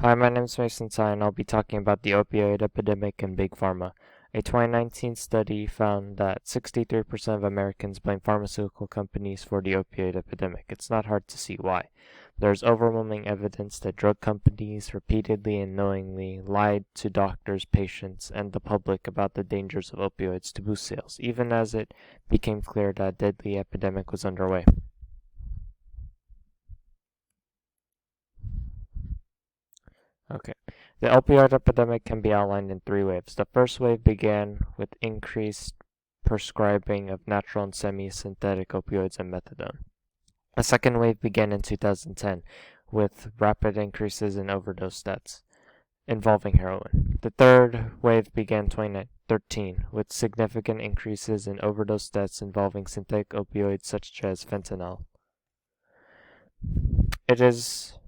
Hi, my name is Mason Tsai, and I'll be talking about the opioid epidemic and Big Pharma. A 2019 study found that 63% of Americans blame pharmaceutical companies for the opioid epidemic. It's not hard to see why. There's overwhelming evidence that drug companies repeatedly and knowingly lied to doctors, patients, and the public about the dangers of opioids to boost sales, even as it became clear that a deadly epidemic was underway. Okay. The opioid epidemic can be outlined in three waves. The first wave began with increased prescribing of natural and semi-synthetic opioids and methadone. A second wave began in 2010 with rapid increases in overdose deaths involving heroin. The third wave began in 2013 with significant increases in overdose deaths involving synthetic opioids such as fentanyl. It is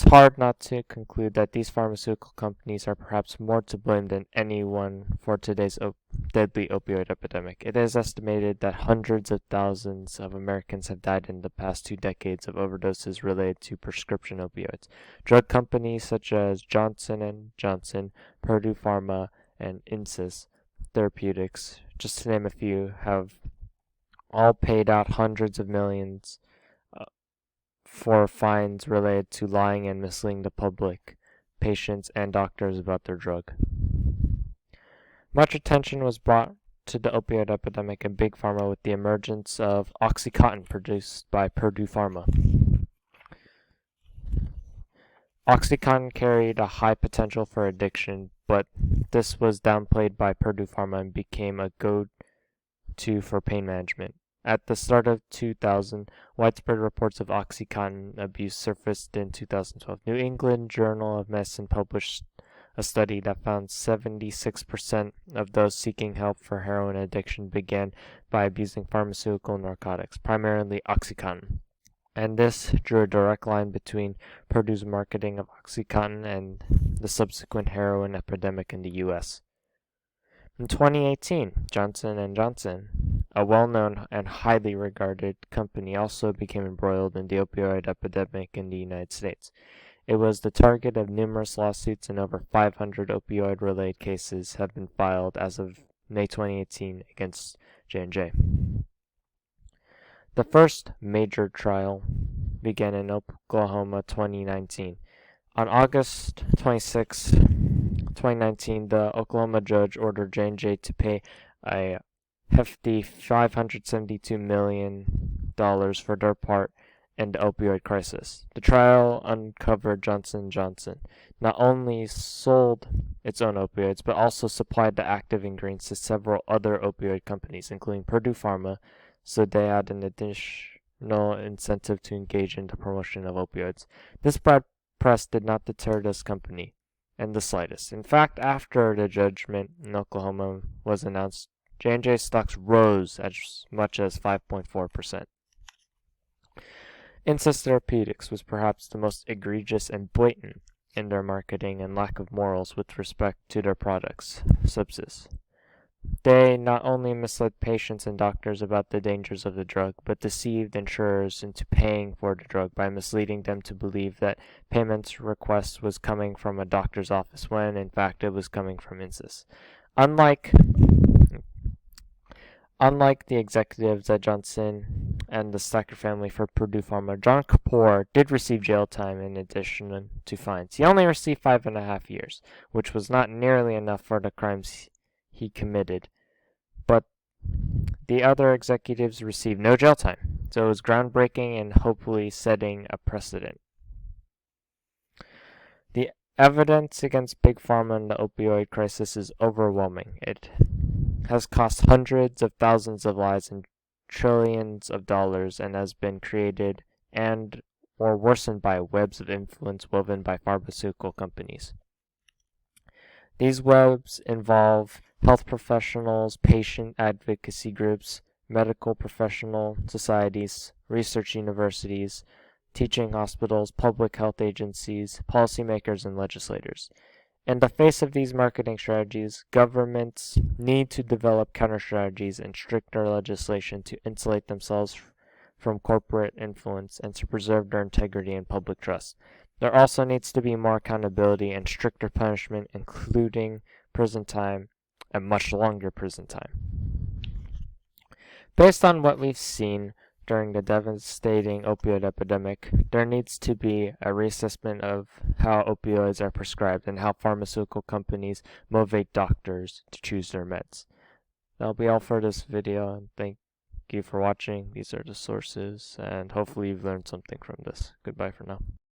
hard not to conclude that these pharmaceutical companies are perhaps more to blame than anyone for today's deadly opioid epidemic. It is estimated that hundreds of thousands of Americans have died in the past 2 decades of overdoses related to prescription opioids. Drug companies such as Johnson & Johnson, Purdue Pharma, and Insys Therapeutics, just to name a few, have all paid out hundreds of millions for fines related to lying and misleading the public, patients, and doctors about their drug. Much attention was brought to the opioid epidemic in Big Pharma with the emergence of OxyContin produced by Purdue Pharma. OxyContin carried a high potential for addiction, but this was downplayed by Purdue Pharma and became a go-to for pain management. At the start of 2000, widespread reports of OxyContin abuse surfaced in 2012. New England Journal of Medicine published a study that found 76% of those seeking help for heroin addiction began by abusing pharmaceutical narcotics, primarily OxyContin. And this drew a direct line between Purdue's marketing of OxyContin and the subsequent heroin epidemic in the U.S. In 2018, Johnson & Johnson, a well-known and highly regarded company, also became embroiled in the opioid epidemic in the United States. It was the target of numerous lawsuits, and over 500 opioid-related cases have been filed as of May 2018 against J&J. The first major trial began in Oklahoma 2019. On August 26, 2019, the Oklahoma judge ordered J&J to pay a hefty $572 million for their part in the opioid crisis. The trial uncovered Johnson & Johnson not only sold its own opioids, but also supplied the active ingredients to several other opioid companies, including Purdue Pharma, so they had an additional incentive to engage in the promotion of opioids. This bad press did not deter this company in the slightest. In fact, after the judgment in Oklahoma was announced, J&J stocks rose as much as 5.4%. Insys Therapeutics was perhaps the most egregious and blatant in their marketing and lack of morals with respect to their products, Subsys. They not only misled patients and doctors about the dangers of the drug, but deceived insurers into paying for the drug by misleading them to believe that payment request was coming from a doctor's office when in fact it was coming from Insys. Unlike the executives at Johnson and the Stacker family for Purdue Pharma, John Kapoor did receive jail time in addition to fines. He only received 5.5 years, which was not nearly enough for the crimes he committed, but the other executives received no jail time, so it was groundbreaking and hopefully setting a precedent. The evidence against Big Pharma in the opioid crisis is overwhelming. It has cost hundreds of thousands of lives and trillions of dollars, and has been created and or worsened by webs of influence woven by pharmaceutical companies. These webs involve health professionals, patient advocacy groups, medical professional societies, research universities, teaching hospitals, public health agencies, policymakers, and legislators. In the face of these marketing strategies, governments need to develop counter-strategies and stricter legislation to insulate themselves from corporate influence and to preserve their integrity and public trust. There also needs to be more accountability and stricter punishment, including prison time and much longer prison time. Based on what we've seen during the devastating opioid epidemic, there needs to be a reassessment of how opioids are prescribed and how pharmaceutical companies motivate doctors to choose their meds. That'll be all for this video, and thank you for watching. These are the sources, and hopefully you've learned something from this. Goodbye for now.